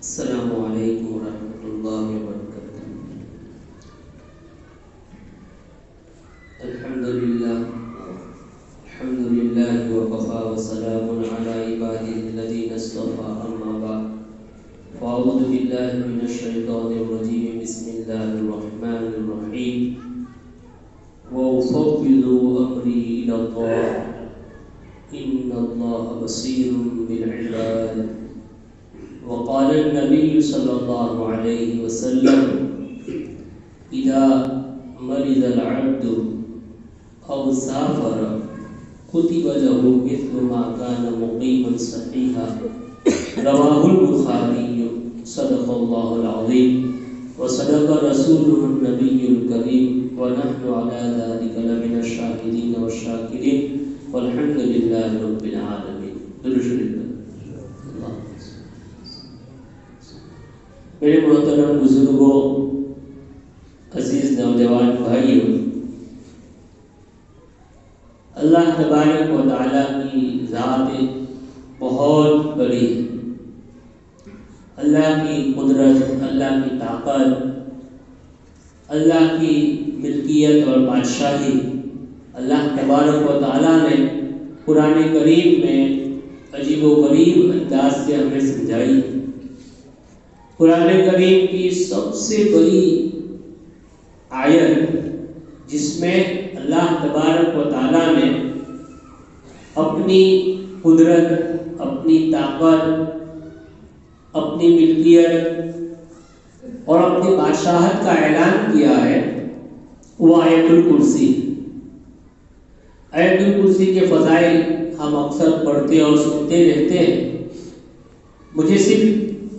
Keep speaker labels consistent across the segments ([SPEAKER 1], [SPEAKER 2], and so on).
[SPEAKER 1] السلام علیکم ورحمۃ اللہ وبرکاتہ۔ الحمد للہ وکفی وسلام علی عبادہ الذین اصطفی، اما بعد فاعوذ باللہ من الشیطان الرجیم، بسم اللہ الرحمن الرحیم، وأفوض أمري إلى الله إن الله بصير بالعباد۔ وقال النبي صلى الله عليه وسلم إذا مرض العبد أو سافر كتب له مثل ما كان مقيما صحيحا، رواه البخاري۔ صدق الله العظيم وصدق رسوله النبي الكريم، ونحن على ذلك لمن الشاهدين والشاكرين، والحمد لله رب العالمين۔ میرے محترم بزرگوں، عزیز نوجوان بھائیوں، اللہ تبارک و تعالیٰ کی ذات بہت بڑی ہے۔ اللہ کی قدرت، اللہ کی طاقت، اللہ کی ملکیت اور بادشاہی اللہ تبارک و تعالیٰ نے قرآن کریم میں عجیب و غریب انداز سے ہمیں سمجھائی۔ قرآن کریم کی سب سے بڑی آیت جس میں اللہ تبارک و تعالیٰ نے اپنی قدرت، اپنی طاقت، اپنی ملکیت اور اپنی بادشاہت کا اعلان کیا ہے، وہ آیت الکرسی۔ آیت الکرسی کے فضائل ہم اکثر پڑھتے اور سنتے رہتے ہیں۔ مجھے صرف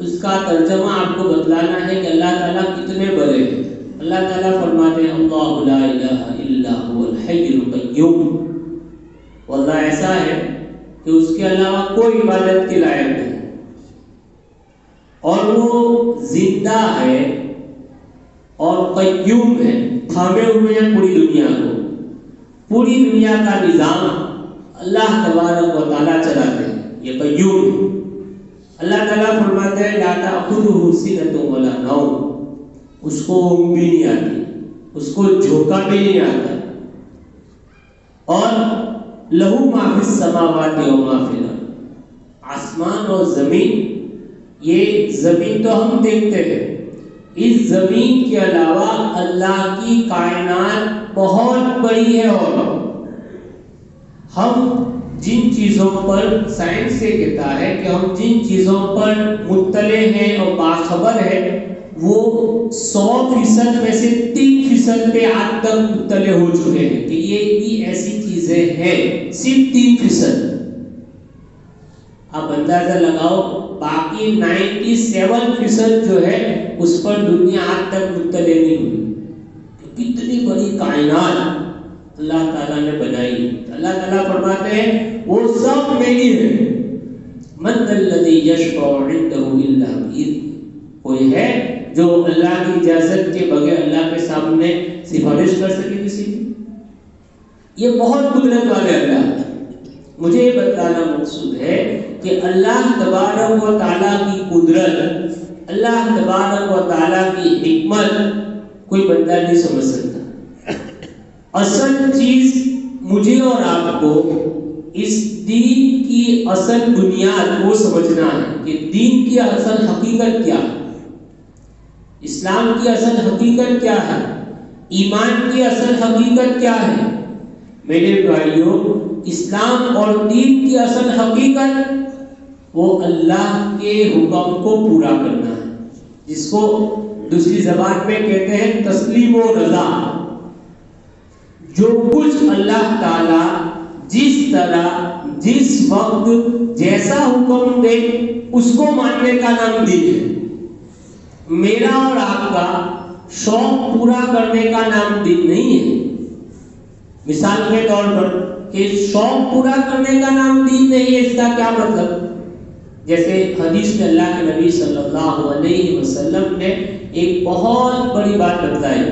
[SPEAKER 1] اس کا ترجمہ آپ کو بتلانا ہے کہ اللہ تعالیٰ کتنے بڑے ہیں۔ اللہ تعالیٰ فرماتے ہیں اللہ لا الہ الا هو الحی القیوم۔ واللہ ایسا ہے کہ اس کے علاوہ کوئی عبادت کے لائق نہیں، اور وہ زندہ ہے اور قیوم ہے، تھامے ہوئے ہیں پوری دنیا کو۔ پوری دنیا کا نظام اللہ تبارک و تعالیٰ چلاتے ہیں، یہ قیوم ہے۔ اللہ تعالیٰ فرماتے ہیں لا تأخذہ سنۃ ولا نوم، اس کو اونگ بھی نہیں آتی، اس کو جھونکا بھی نہیں آتا۔ اور لہو ما فی السماوات و ما فی الارض، آسمان اور زمین، یہ زمین تو ہم دیکھتے ہیں، اس زمین کے علاوہ اللہ کی کائنات بہت بڑی ہے، اور ہم جن چیزوں پر سائنس سے کہتا ہے کہ ہم جن چیزوں پر مطلع ہیں اور باخبر ہیں، وہ 100% میں سے 3% پہ آج تک مطلع ہو چکے ہیں کہ یہ بھی ایسی چیزیں ہیں، صرف 3%۔ آپ اندازہ لگاؤ باقی 97% جو ہے اس پر دنیا آج تک مطلع نہیں ہوئی۔ کتنی بڑی کائنات اللہ تعالیٰ نے بنائی۔ اللہ تعالیٰ فرماتے ہیں وہ سب میری ہے۔ من ذا الذی یشفع عنده الا بإذنہ، کوئی ہے جو اللہ کی اجازت کے بغیر اللہ کے سامنے سفارش کر سکے کسی کی؟ یہ بہت قدرت والے اللہ ہے۔ مجھے یہ بتانا مقصود ہے کہ اللہ تبارک و تعالیٰ کی قدرت، اللہ تبارک و تعالیٰ کی حکمت کوئی بندہ نہیں سمجھ سکتا۔ اصل چیز مجھے اور آپ کو اس دین کی اصل بنیاد وہ سمجھنا ہے کہ دین کی اصل حقیقت کیا ہے، اسلام کی اصل حقیقت کیا ہے، ایمان کی اصل حقیقت کیا ہے۔ میرے بھائیوں، اسلام اور دین کی اصل حقیقت وہ اللہ کے حکم کو پورا کرنا ہے، جس کو دوسری زبان میں کہتے ہیں تسلیم و رضا۔ جو کچھ اللہ تعالیٰ جس طرح، جس وقت، جیسا حکم دے اس کو ماننے کا نام دین ہے۔ میرا اور آپ کا شوق پورا کرنے کا نام دین نہیں ہے۔ مثال کے طور پر کہ شوق پورا کرنے کا نام دین نہیں ہے، اس کا کیا مطلب؟ جیسے حدیث میں اللہ کے نبی صلی اللہ علیہ وسلم نے ایک بہت بڑی بات بتلائی۔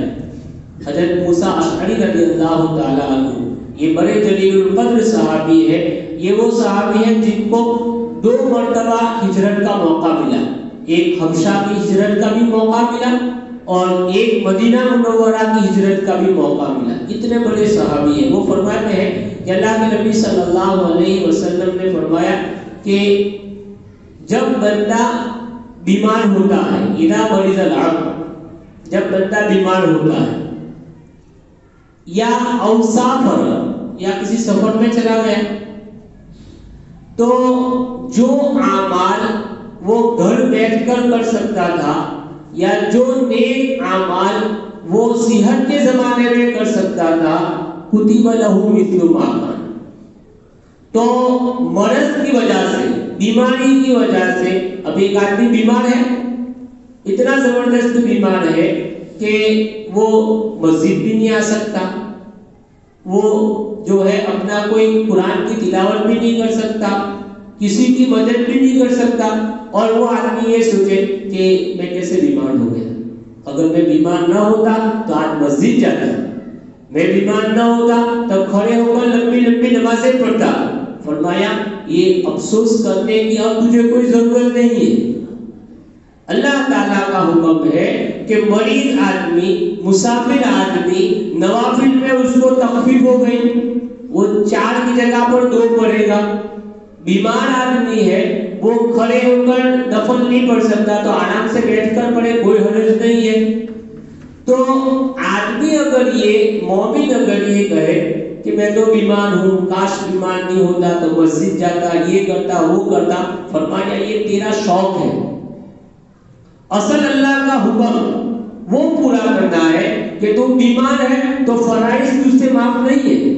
[SPEAKER 1] حضرت موسیٰ اشعری رضی اللہ تعالیٰ عنہ، یہ بڑے جلیل القدر صحابی ہے۔ یہ وہ صحابی ہیں جن کو 2 مرتبہ ہجرت کا موقع ملا۔ ایک حبشہ کی ہجرت کا بھی موقع ملا اور ایک مدینہ منورہ کی ہجرت کا بھی موقع ملا. اتنے بڑے صحابی ہیں. وہ فرماتے ہیں کہ اللہ کے نبی صلی اللہ علیہ وسلم نے فرمایا کہ جب بندہ بیمار ہوتا ہے، اذا مرض العبد، جب بندہ بیمار ہوتا ہے یا اوسافر، یا کسی سفر میں چلا گیا، تو جو اعمال وہ گھر بیٹھ کر کر سکتا تھا یا جو نیک اعمال وہ صحت کے زمانے میں کر سکتا تھا، کتب لہ مثل ما کان. تو مرض کی وجہ سے، بیماری کی وجہ سے، اب ایک آدمی بیمار ہے، اتنا زبردست بیمار ہے کہ وہ مسجد بھی نہیں آ سکتا، وہ جو ہے اپنا کوئی قرآن کی تلاوت بھی نہیں کر سکتا، کسی کی مدد بھی نہیں کر سکتا، اور وہ آدمی یہ سوچے کہ میں کیسے بیمار ہو گیا. اگر میں بیمار نہ ہوتا تو آج مسجد جاتا، میں بیمار نہ ہوتا تو کھڑے ہو کر لمبی لمبی نمازیں پڑھتا. فرمایا یہ افسوس کرنے کی اب تجھے کوئی ضرورت نہیں ہے. اللہ تعالیٰ کا حکم ہے کہ مریض آدمی، مسافر آدمی، نوافل میں اس کو تخفیف ہو گئی، وہ 4 کی جگہ پر 2 پڑھے گا. بیمار آدمی ہے، وہ کھڑے ہو کر نفل نہیں پڑھ سکتا تو آرام سے بیٹھ کر پڑھے، کوئی حرج نہیں ہے. تو آدمی اگر یہ مومن اگر یہ کہے کہ میں تو بیمار ہوں، کاش بیمار نہیں ہوتا تو مسجد جاتا، یہ کرتا وہ کرتا، فرمایا یہ تیرا شوق ہے. اصل اللہ کا حکم وہ پورا کرنا ہے کہ تم بیمار ہے تو فرائض تجھ سے معاف نہیں ہے،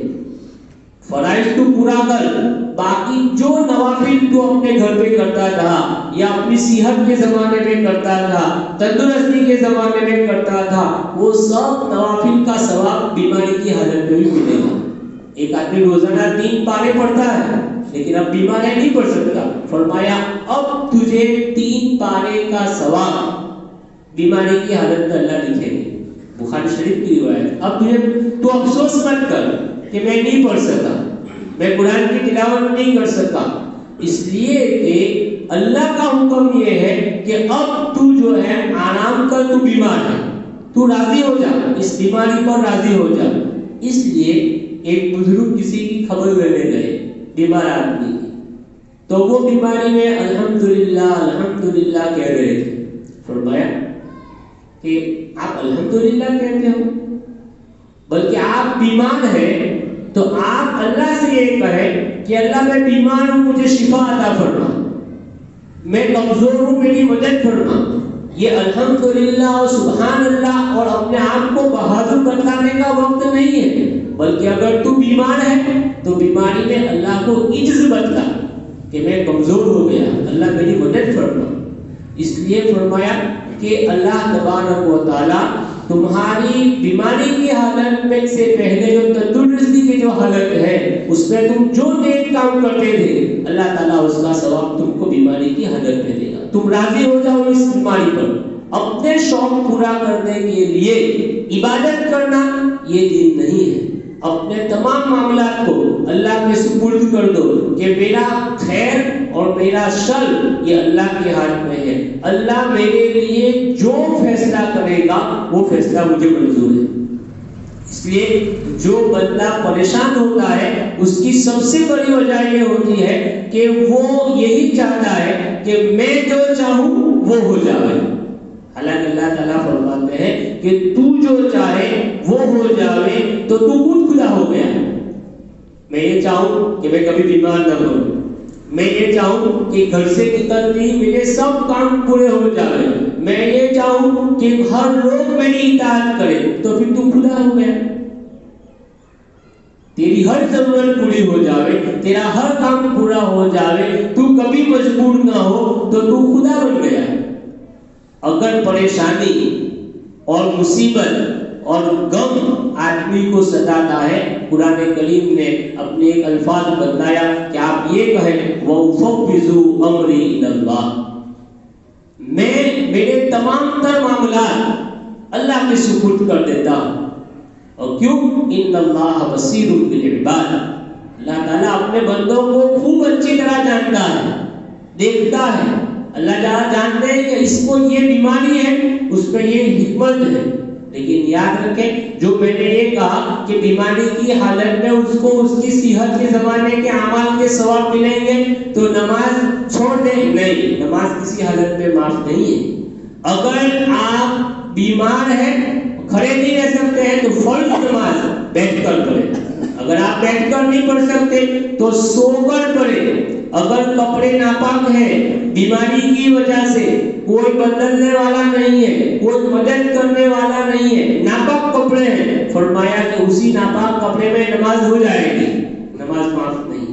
[SPEAKER 1] فرائض تو پورا کر. باقی جو نوافل تو اپنے گھر پہ کرتا تھا یا اپنی صحت کے زمانے میں کرتا تھا، تندرستی کے زمانے میں کرتا تھا، وہ سب نوافل کا ثواب بیماری کی حالت میں بھی ملے گا. ایک آدمی روزانہ 3 پارے پڑھتا ہے لیکن اب بیمار ہے، نہیں پڑھ سکتا. فرمایا اب تجھے 3 پارے کا ثواب بیماری کی حالت میں اللہ لکھے گی. بخاری شریف کی روایت. اب تو افسوس مت کر کہ میں نہیں پڑھ سکا، میں قرآن کی تلاوت نہیں کر سکا، اس لیے کہ اللہ کا حکم یہ ہے کہ اب تو جو ہے آرام کر، تو بیمار ہے، تو راضی ہو جا، اس بیماری پر راضی ہو جا. اس لیے ایک بزرگ کسی کی خبر لینے گئے، بیمار آدمی کی، تو وہ بیماری میں الحمدللہ الحمدللہ کہہ رہے تھے. فرمایا کہ آپ الحمدللہ کہتے ہو، بلکہ آپ بیمار ہیں تو آپ اللہ سے یہ کہیں کہ اللہ میں بیمار ہوں، مجھے شفا عطا فرما، میں کمزور ہوں، میری مدد فرما. یہ الحمدللہ اور سبحان اللہ اور اپنے آپ کو بہادر بتانے کا وقت نہیں ہے، بلکہ اگر تو بیمار ہے تو بیماری میں اللہ کو عجز بتلا کہ میں کمزور ہو گیا، اللہ میری مدد فرما. اس لیے فرمایا کہ اللہ تبارک و تعالی تمہاری بیماری کی حالت میں سے پہلے جو تندرستی کی جو حالت ہے اس میں تم جو نیک کام کرتے تھے، اللہ تعالیٰ اس کا ثواب تم کو بیماری کی حالت میں دے گا. تم راضی ہو جاؤ اس بیماری پر. اپنے شوق پورا کرنے کے لیے عبادت کرنا یہ دین نہیں ہے. اپنے تمام معاملات کو اللہ کے سپرد کر دو کہ میرا خیر اور میرا شر یہ اللہ کے ہاتھ میں ہے. اللہ میرے لیے جو فیصلہ کرے گا وہ فیصلہ مجھے منظور ہے. اس لیے جو بندہ پریشان ہوتا ہے اس کی سب سے بڑی وجہ یہ ہوتی ہے کہ وہ یہی چاہتا ہے کہ میں جو چاہوں وہ ہو جائے. حالانکہ اللہ تعالیٰ فرماتے ہیں کہ تو جو چاہے وہ ہو جائے تو تو خود خدا ہو گیا. میں یہ چاہوں کہ میں کبھی بیمار نہ ہوں، میں یہ چاہوں کہ گھر سے نکلتے ہی میرے سب کام پورے ہو جائے، میں یہ چاہوں کہ ہر لوگ میری اطاعت کرے، تو پھر تو خدا ہو گیا. تیری ہر ضرورت پوری ہو جائے، تیرا ہر کام پورا ہو جائے، تو کبھی مجبور نہ ہو تو تو خدا بن گیا. اگر پریشانی اور مصیبت اور غم آدمی کو ستاتا ہے، قرآن کریم نے اپنے ایک الفاظ بتایا کہ آپ یہ کہیں وَأُفَوِّضُ أَمْرِي إِلَى اللَّهِ، میں میرے تمام تر معاملات اللہ کے سپرد کر دیتا ہوں. اور کیوں؟ إِنَّ اللَّهَ بَصِيرٌ بِالْعِبَادِ، اللہ تعالیٰ اپنے بندوں کو خوب اچھی طرح جانتا ہے، دیکھتا ہے. اللہ تعالیٰ جانتے ہیں کہ اس کو یہ بیماری ہے، اس پہ یہ حکمت ہے. لیکن یاد رکھیں جو میں نے یہ کہا کہ بیماری کی حالت میں اس کو اس کی صحت کے زمانے کے اعمال کے ثواب ملیں گے تو نماز چھوڑ دیں، نہیں، نماز کسی حالت میں معاف نہیں ہے. اگر آپ بیمار ہیں، کھڑے نہیں رہ سکتے ہیں تو فرض نماز بیٹھ کر پڑھیں. اگر آپ بیٹھ کر نہیں پڑھ سکتے تو سو کر پڑھیں. اگر کپڑے ناپاک ہیں بیماری کی وجہ سے، کوئی بدلنے والا نہیں ہے، کوئی مدد کرنے والا نہیں ہے، ناپاک کپڑے ہیں، فرمایا کہ اسی ناپاک کپڑے میں نماز ہو جائے گی، نماز معاف نہیں.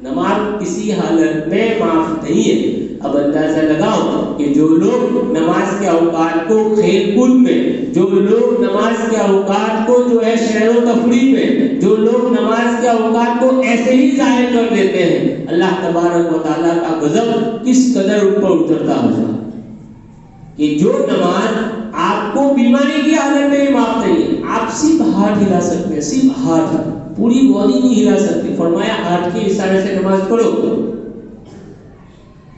[SPEAKER 1] نماز کسی حالت میں معاف نہیں ہے. اب اندازہ لگاؤ کہ جو لوگ نماز کے اوقات کو کھیل کود میں، جو لوگ نماز کے اوقات کو جو ہے سیر و تفریح میں، جو لوگ نماز کے اوقات کو ایسے ہی ضائع کر دیتے ہیں، اللہ تبارک و تعالیٰ کا غضب کس قدر اوپر اترتا ہوگا. کہ جو نماز آپ کو بیماری کی حالت میں معاف نہیں ہے، آپ صرف ہاتھ ہلا سکتے ہیں، صرف ہاتھ، پوری باڈی نہیں ہلا سکتے. فرمایا ہاتھ کے اشارے سے نماز پڑھو.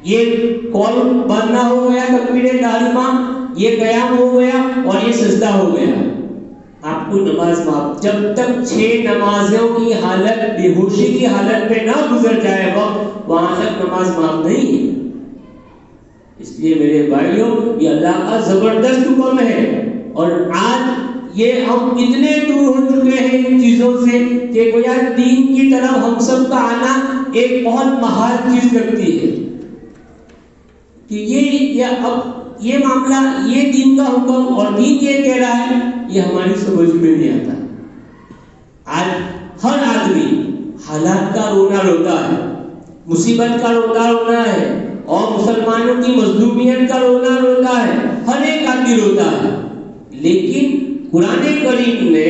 [SPEAKER 1] یہ کال بندنا ہو گیا تکبیر تحریمہ، یہ قیام ہو گیا اور یہ سجدہ ہو گیا، آپ کو نماز معاف. جب تک 6 نمازوں کی حالت بے ہوشی کی حالت میں نہ گزر جائے وقت، وہاں تک نماز معاف نہیں ہے. اس لیے میرے بھائیوں یہ اللہ کا زبردست حکم ہے. اور آج یہ ہم اتنے دور ہو چکے ہیں ان چیزوں سے کہ گویا دین کی طرف ہم سب کا آنا ایک بہت محال چیز لگتی ہے کہ یہ معاملہ، یہ دین کا حکم اور دین یہ کہہ رہا ہے، یہ ہماری سمجھ میں نہیں آتا. آج ہر آدمی حالات کا رونا روتا ہے، مصیبت کا رونا ہے، اور مسلمانوں کی مظلومیت کا رونا روتا ہے، ہر ایک آدمی روتا ہے. لیکن قرآن کریم نے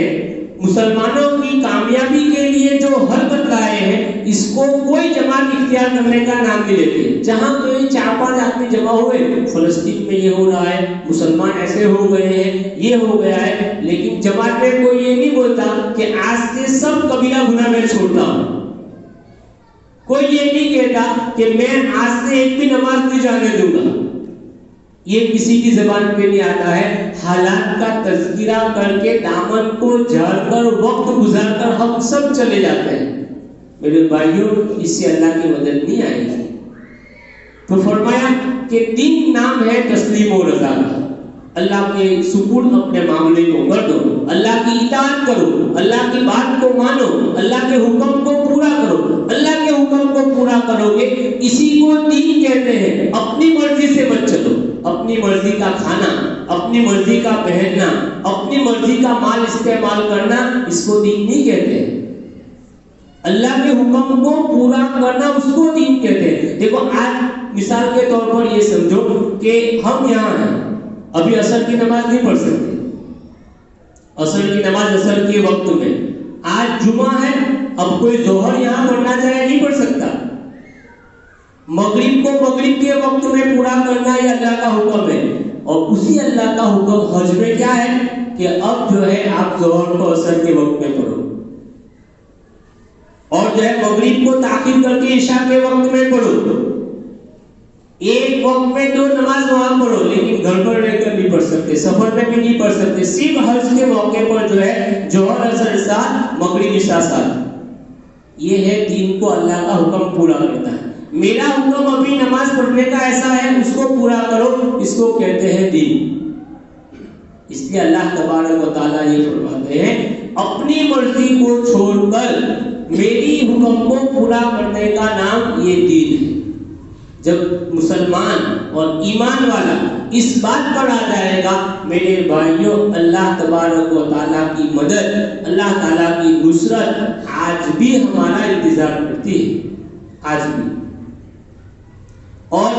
[SPEAKER 1] مسلمانوں کی کامیابی کے لیے جو حل بتلائے ہیں، اس کو کوئی جماعت اختیار کرنے کا نام نہیں لیتے. جہاں کوئی 4-5 آدمی جمع ہوئے، فلسطین میں یہ ہو رہا ہے، مسلمان ایسے ہو گئے ہیں، یہ ہو گیا ہے، لیکن جماعت میں کوئی یہ نہیں بولتا کہ آج سے سب قبیلہ گناہ میں چھوڑتا ہوں. کوئی یہ نہیں کہتا کہ میں آج سے ایک بھی نماز نہیں جانے دوں گا. یہ کسی کی زبان پہ نہیں آتا ہے. حالات کا تذکرہ کر کے دامن کو جھاڑ کر وقت گزار کر ہم سب چلے جاتے ہیں. میرے بھائیوں اس سے اللہ کی مدد نہیں آئے گی. تو فرمایا کہ 3 نام ہے تسلیم و رضا کا. اللہ کے سپرد اپنے معاملے کو کر دو، اللہ کی اطاعت کرو، اللہ کی بات کو مانو، اللہ کے حکم کو پورا کرو. اللہ کے حکم کو پورا کرو گے، اسی کو دین کہتے ہیں. اپنی مرضی سے مت چلو. اپنی مرضی کا کھانا، اپنی مرضی کا پہننا، اپنی مرضی کا مال استعمال کرنا، اس کو دین نہیں کہتے. اللہ کے حکم کو پورا کرنا اس کو دین کہتے ہیں. دیکھو آج مثال کے طور پر یہ سمجھو کہ ہم یہاں ہیں، ابھی عصر کی نماز نہیں پڑھ سکتے. عصر کی نماز عصر کے وقت میں، آج جمعہ ہے، اب کوئی ظہر یہاں پڑھنا چاہے نہیں پڑھ سکتا. مغرب کو مغرب کے وقت میں پورا کرنا یہ اللہ کا حکم ہے. اور اسی اللہ کا حکم حج میں کیا ہے کہ اب جو ہے آپ ظہر کو عصر کے وقت میں پڑھو، اور جو ہے مغرب کو تاخیر کر کے عشاء کے وقت میں پڑھو. ایک وقت میں 2 نماز وہاں پڑھو، لیکن گھر پر رہ کر نہیں پڑھ سکتے، سفر میں بھی نہیں پڑھ سکتے. صرف حج کے موقع پر جو ہے ظہر عصر ساتھ، مغرب عشاء ساتھ. یہ ہے دین کو اللہ کا حکم پورا کرتا ہے. میرا حکم ابھی نماز پڑھنے کا ایسا ہے، اس کو پورا کرو، اس کو کہتے ہیں دین. اس لیے اللہ تبارک و تعالیٰ یہ فرماتے ہیں اپنی مرضی کو چھوڑ کر میری حکم کو پورا کرنے کا نام یہ دین ہے. جب مسلمان اور ایمان والا اس بات پر آ جائے گا میرے بھائیوں، اللہ تبارک و تعالیٰ کی مدد، اللہ تعالیٰ کی نصرت آج بھی ہمارا انتظار کرتی ہے، آج بھی. اور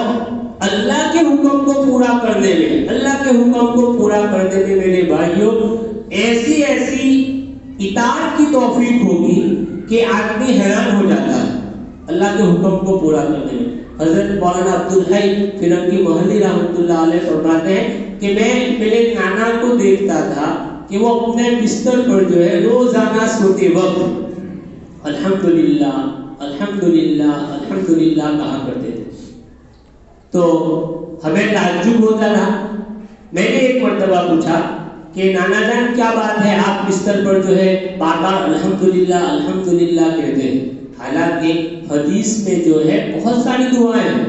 [SPEAKER 1] اللہ کے حکم کو پورا کرنے میں، اللہ کے حکم کو پورا کرنے میں میرے بھائیوں ایسی اطاعت کی توفیق ہوگی کہ آدمی حیران ہو جاتا ہے اللہ کے حکم کو پورا کرنے میں. حضرت مولانا عبدالحی فرنگی محلی رحمۃ اللہ علیہ فرماتے ہیں کہ میں میرے نانا کو دیکھتا تھا کہ وہ اپنے بستر پر جو ہے روزانہ سوتے وقت الحمدللہ الحمدللہ الحمدللہ کہا کرتے تھے. تو ہمیں تعجب ہوتا تھا. میں نے ایک مرتبہ پوچھا کہ نانا جان کیا بات ہے آپ بستر پر جو ہے بار بار الحمدللہ الحمدللہ کہتے ہیں؟ حالانکہ حدیث میں جو ہے بہت ساری دعائیں ہیں.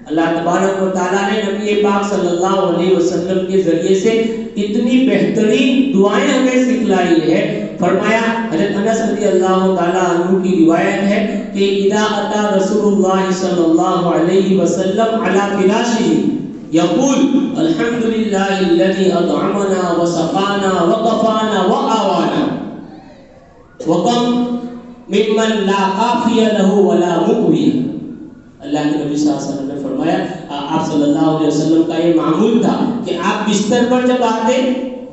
[SPEAKER 1] اللہ تبارک و تعالیٰ نے نبی پاک صلی اللہ علیہ وسلم کے ذریعے سے اتنی بہترین دعائیں ہمیں سکھلائی ہے. فرمایا حضرت انس رضی اللہ تعالیٰ عنہ کی روایت ہے کہ اذا اتی رسول اللہ صلی اللہ علیہ وسلم علی فراشہ یقول الحمدللہ الذی اطعمنا وسقانا وکفانا وآوانا وکم ممن لا کافی لہ ولا مؤوی. اللہ کے نبی صلی اللہ علیہ وسلم نے فرمایا آپ صلی اللہ علیہ وسلم کا یہ معمول تھا کہ آپ بستر پر جب آتے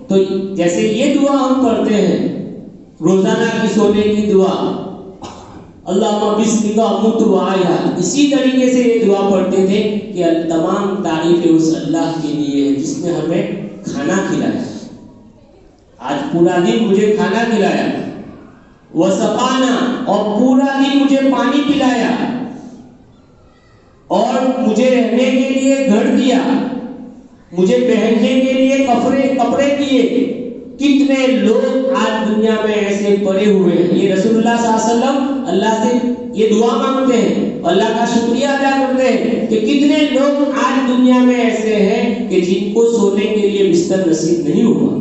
[SPEAKER 1] تو جیسے یہ دعا ہم پڑھتے ہیں روزانہ کی سونے کی دعا اللہم بسمک اموت واحیا، اسی طریقے سے یہ دعا پڑھتے تھے کہ تمام تعریفیں اس اللہ کے لیے ہے جس نے ہمیں کھانا کھلایا، آج پورا دن مجھے کھانا کھلایا، وسقانا اور پورا دن مجھے پانی پلایا، اور مجھے رہنے کے لیے گھر دیا، مجھے پہننے کے لیے کپڑے دیے. کتنے لوگ آج دنیا میں ایسے پڑے ہوئے ہیں. یہ رسول اللہ صلی اللہ علیہ وسلم اللہ سے یہ دعا مانگتے ہیں، اللہ کا شکریہ ادا کرتے ہیں کہ کتنے لوگ آج دنیا میں ایسے ہیں کہ جن کو سونے کے لیے بستر نصیب نہیں ہوا.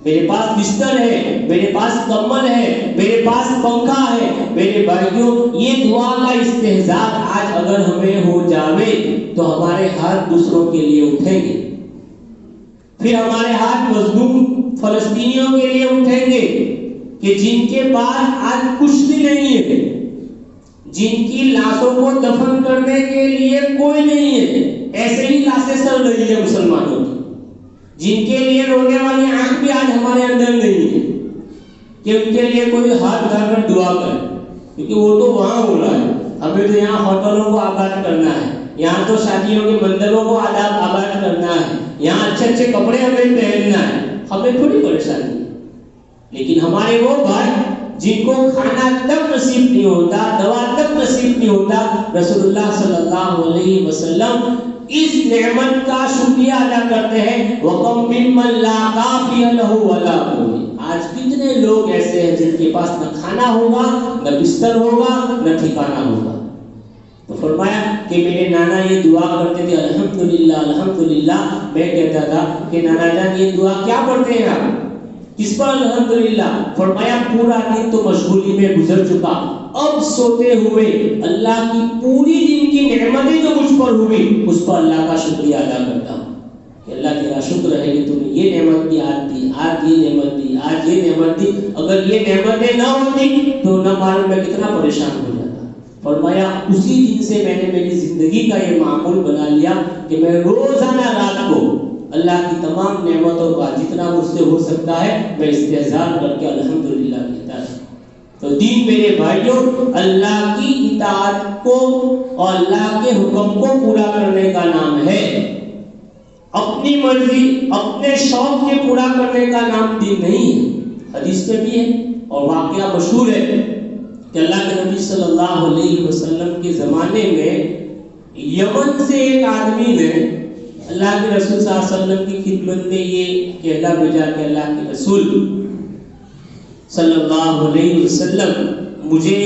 [SPEAKER 1] میرے پاس بستر ہے، میرے پاس کمبل ہے، میرے پاس پنکھا ہے. میرے بھائیوں یہ دعا کا استحضار آج اگر ہمیں ہو جاوے تو ہمارے ہاتھ دوسروں کے لیے اٹھیں گے، پھر ہمارے ہاتھ مظلوم فلسطینیوں کے لیے اٹھیں گے کہ جن کے پاس آج کچھ بھی نہیں ہے، جن کی لاشوں کو دفن کرنے کے لیے کوئی نہیں ہے، ایسے ہی لاشیں چل رہی ہے مسلمانوں کی، جن کے لیے رونے والی آنکھ بھی آج ہمارے اندر نہیں ہے کہ ان کے لیے کوئی ہاتھ اٹھا کر دعا کرے، کیونکہ وہ تو وہاں ہو رہا ہے. ہمیں تو یہاں ہوٹلوں کو آباد کرنا ہے، یہاں تو شادیوں کے مندروں کو آباد کرنا ہے، یہاں اچھے اچھے کپڑے ہمیں پہننا ہے، ہمیں تھوڑی پریشانی ہے. لیکن ہمارے وہ بھائی جن کو کھانا تک نصیب نہیں ہوتا، دوا تک نصیب نہیں ہوتا، رسول اللہ صلی اللہ علیہ وسلم اس نعمت کا شکریہ ادا کرتے ہیں. وَقَمْ مِمَّنْ لَا كَافِيَ لَهُ وَلَا مُؤْوِي. آج کتنے لوگ ایسے ہیں جن کے پاس نہ کھانا ہوگا، نہ بستر ہوگا، نہ ٹھکانہ ہوگا. تو فرمایا کہ میرے نانا یہ دعا کرتے تھے الحمدللہ الحمدللہ. میں کہتا تھا کہ نانا جان یہ دعا کیا پڑھتے ہیں آپ، کس پر الحمدللہ؟ فرمایا پورا دن تو مشغولی میں گزر چکا، اب سوتے ہوئے اللہ کی پوری دن کی نعمتیں جو مجھ پر ہوئی اس پر اللہ کا شکریہ ادا کرتا ہوں کہ اللہ تیرا شکر ہے کہ تم نے یہ نعمت دی، آج یہ نعمت دی، آج یہ نعمت دی. اگر یہ نعمتیں نہ ہوتی تو نہ معلوم میں کتنا پریشان ہو جاتا. فرمایا اسی دن سے میں نے میری زندگی کا یہ معمول بنا لیا کہ میں روزانہ رات کو اللہ کی تمام نعمتوں کا جتنا مجھ سے ہو سکتا ہے میں استحضار کر کے الحمدللہ کہتا ہے. تو دین میرے بھائیوں اللہ کی اطاعت کو اور اللہ کے حکم کو پورا کرنے کا نام ہے. اپنی مرضی اپنے شوق کے پورا کرنے کا نام دین نہیں ہے. حدیث میں بھی ہے اور واقعہ مشہور ہے کہ اللہ کے نبی صلی اللہ علیہ وسلم کے زمانے میں یمن سے ایک آدمی نے اللہ کے رسول صلی اللہ علیہ وسلم کی خدمت میں یہ کہنا بھیجا کہ اللہ کے رسول صلی اللہ علیہ وسلم مجھے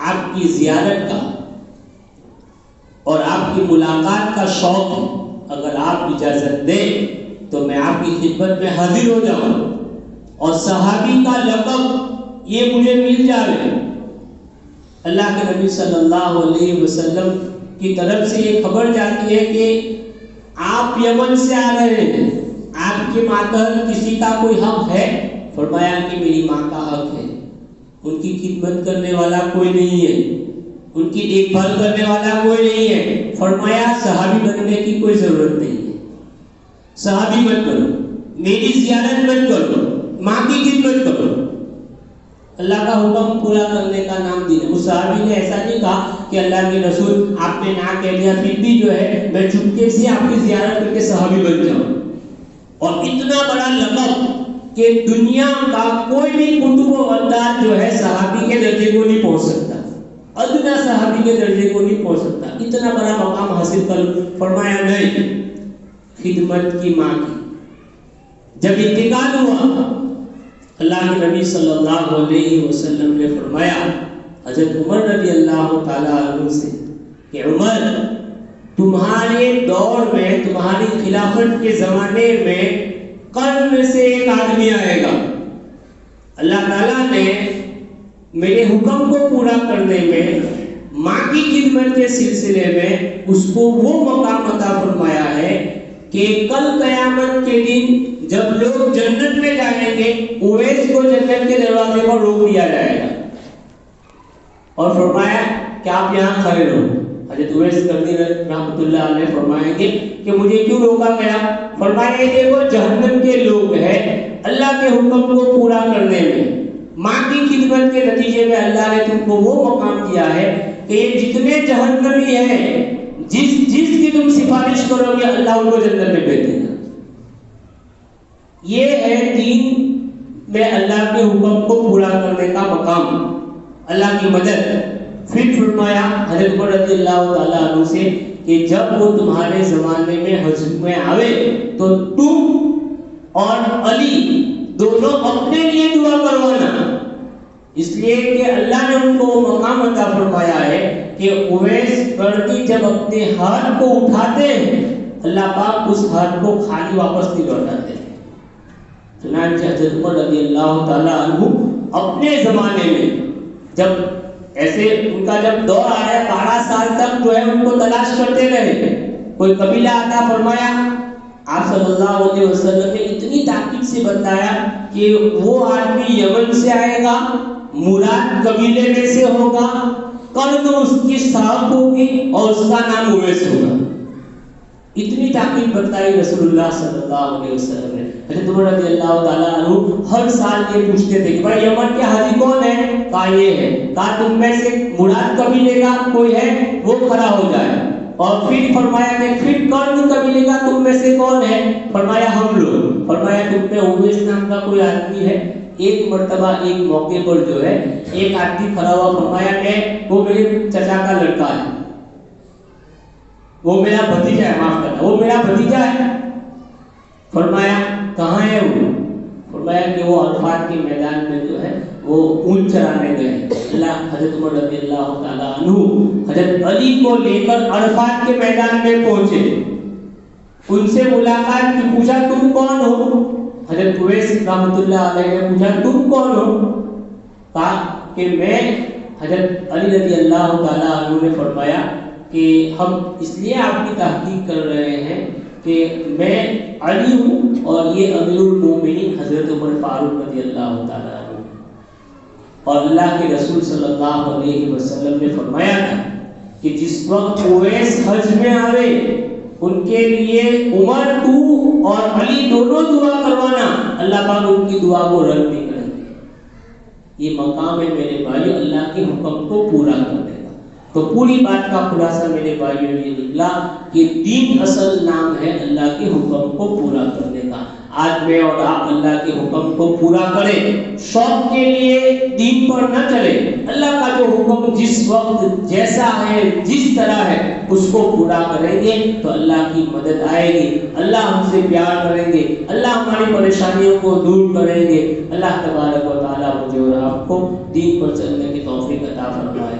[SPEAKER 1] آپ کی زیارت کا اور آپ کی ملاقات کا شوق ہے، اگر آپ اجازت دیں تو میں آپ کی خدمت میں حاضر ہو جاؤں اور صحابی کا لقب یہ مجھے مل جائے. اللہ کے نبی صلی اللہ علیہ وسلم کی طرف سے یہ خبر جاتی ہے کہ آپ یمن سے آ رہے ہیں، آپ کے ماتحت کسی کا کوئی حق ہے؟ فرمایا کہ میری ماں کا حق ہے، ان کی خدمت کرنے والا کوئی نہیں ہے، ان کی دیکھ بھال کرنے والا کوئی نہیں ہے. فرمایا صحابی بننے کی کوئی ضرورت نہیں ہے، صحابی مت کرو، میری زیارت مت کرو، ماں کی خدمت کرو. اللہ کا حکم پورا کرنے کا نام دین ہے. اس صحابی نے ایسا نہیں کہا کہ اللہ کے رسول آپ نے نہ کہہ دیا پھر بھی جو ہے میں چپکے سے آپ کی زیارت کر کے صحابی بن جاؤں. اور اتنا بڑا لقب کہ دنیا کا کوئی بھی کتب و انداز جو ہے صحابی کے درجے کو نہیں پہنچ سکتا. ادنا صحابی کے درجے کو نہیں پہنچ سکتا، اتنا بڑا مقام حاصل کر فرمایا نہیں، خدمت کی ماں کی۔ جب انتقال ہوا اللہ کے نبی صلی اللہ علیہ وسلم نے فرمایا حضرت عمر رضی اللہ تعالیٰ عنہ سے کہ عمر، تمہارے دور میں، تمہاری خلافت کے زمانے میں قرن سے ایک آدمی آئے گا، اللہ تعالیٰ نے میرے حکم کو پورا کرنے میں، ماں کی خدمت کے سلسلے میں اس کو وہ مقام عطا فرمایا ہے کہ کل قیامت کے دن جب لوگ جنت میں جائیں گے، اویس کو جنت کے دروازے پر روک دیا جائے گا اور فرمایا کہ آپ یہاں کھڑے رہو۔ حضرت اویس کرنی رحمۃ اللہ علیہ فرمائیں گے کہ مجھے کیوں روکا گیا؟ فرمایا کہ وہ جہنم کے لوگ ہیں، اللہ کے حکم کو پورا کرنے میں، ماں کی خدمت کے نتیجے میں اللہ نے تم کو وہ مقام دیا ہے کہ یہ جتنے جہنمی ہیں، جس کی تم سفارش کرو گے اللہ ان کو جنت میں بھیج دے گا۔ یہ ہے دین میں اللہ کے حکم کو پورا کرنے کا مقام، اللہ کی مدد۔ پھر فرمایا حضرت عمر رضی اللہ تعالیٰ عنہ سے کہ جب وہ تمہارے زمانے میں حج میں آوے تو تم اور علی دونوں اپنے لیے دعا کروانا، اس لیے کہ اللہ نے ان کو وہ مقام عطا فرمایا ہے کہ اویس کرنی جب اپنے ہاتھ کو اٹھاتے ہیں اللہ پاک اس ہاتھ کو خالی واپس نہیں لوٹاتے ہیں۔ چنانچہ حضرت عمر رضی اللہ تعالیٰ عنہ اپنے زمانے میں جب ایسے ان کا جب دور آیا 12 سال تک جو ہے ان کو تلاش کرتے رہے، کوئی قبیلہ عطا فرمایا، آپ صلی اللہ علیہ وسلم نے اتنی تاکید سے بتایا کہ وہ آدمی یمن سے آئے گا، مراد قبیلے میں سے ہوگا، قرن اس کی صاحب ہوگی اور اس کا نام اویس ہوگا۔ اتنی تاکید بتائی رسول اللہ صلی اللہ علیہ وسلم نے۔ حضرت عمر رضی اللہ تعالیٰ عنہ ہر سال یہ پوچھتے تھے کہ بھائی یمن کے حاجی کون ہے؟ کہا یہ ہے۔ کہا تم میں سے مراد قبیلے کا کوئی ہے وہ کھڑا ہو جائے، اور پھر فرمایا کہ پھر قرن قبیلے کا تم میں سے کون ہے؟ فرمایا ہم لوگ۔ فرمایا تم میں اویس نام کا کوئی آدمی ہے؟ ایک مرتبہ ایک موقع پر جو ہے ایک آدمی کھڑا ہوا، فرمایا کہ وہ میرے چچا کا لڑکا ہے، وہ میرا بھتیجا ہے، معاف کرنا، وہ میرا بھتیجا ہے۔ فرمایا کہاں ہے وہ؟ فرمایا کہ وہ عرفات کے میدان میں جو ہے وہ اونٹ چرانے گئے۔ اللہ حضرت عمر رضی اللہ تعالیٰ عنہ حضرت علی کو لے کر عرفات کے میدان میں پہنچے، ان سے ملاقات کی، پوچھا تم کون ہو؟ حضرت اویس رحمۃ اللہ علیہ نے پوچھا تم کون ہو؟ کہا کہ میں حضرت علی رضی اللہ تعالیٰ عنہ نے فرمایا کہ ہم اس لیے آپ کی تحقیق کر رہے ہیں کہ میں علی ہوں اور یہ امیر المومنین حضرت عمر فاروق رضی اللہ تعالیٰ عنہ، اور اللہ کے رسول صلی اللہ علیہ وسلم نے فرمایا تھا کہ جس وقت اویس حج میں آوے ان کے لیے عمر تو اور علی دونوں دعا کروانا، اللہ پاک ان کی دعا کو رد نہیں کریں گے۔ یہ مقام ہے میرے بھائی اللہ کے حکم کو پورا کرنے کا۔ تو پوری بات کا خلاصہ میرے بھائیوں یہ نکلا کہ دین اصل نام ہے اللہ کے حکم کو پورا کرنے کا۔ آج میں اور آپ اللہ کے حکم کو پورا کریں، شوق کے لیے دین پر نہ چلے، اللہ کا جو حکم جس وقت جیسا ہے جس طرح ہے اس کو پورا کریں گے تو اللہ کی مدد آئے گی، اللہ ہم سے پیار کریں گے، اللہ ہماری پریشانیوں کو دور کریں گے۔ اللہ تبارک و تعالیٰ مجھے اور آپ کو دین پر چلنے کی توفیق عطا فرمائے۔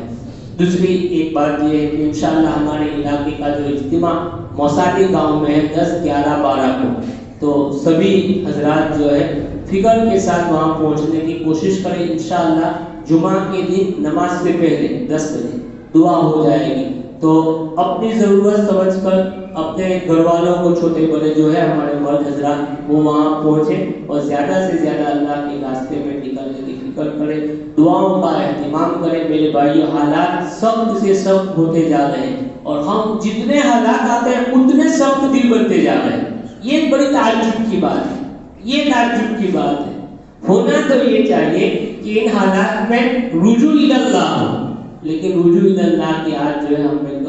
[SPEAKER 1] دوسری ایک بات یہ ہے کہ انشاءاللہ ہمارے علاقے کا جو اجتماع موسادی گاؤں میں ہے 10، 11، 12 کو، تو سبھی حضرات جو ہے فکر کے ساتھ وہاں پہنچنے کی کوشش کریں۔ انشاءاللہ جمعہ کے دن نماز سے پہلے 10 بجے دعا ہو جائے گی، تو اپنی ضرورت سمجھ کر اپنے گھر والوں کو، چھوٹے بڑے جو ہے ہمارے مرد حضرات وہ وہاں پہنچے اور زیادہ سے زیادہ اللہ کے راستے میں نکلنے کی فکر کریں، دعاؤں کا اہتمام کریں۔ میرے بھائیو حالات سخت سے سخت ہوتے جا رہے ہیں اور ہم جتنے حالات آتے ہیں اتنے سخت دل بنتے جا رہے ہیں۔ یہ بڑی تعجب کی بات ہے، یہ تعجب کی بات ہے۔ ہونا تو یہ چاہیے کہ ان حالات میں رجوع الی اللہ ہو، لیکن رجوع الی اللہ کی آج جو ہے ہم میں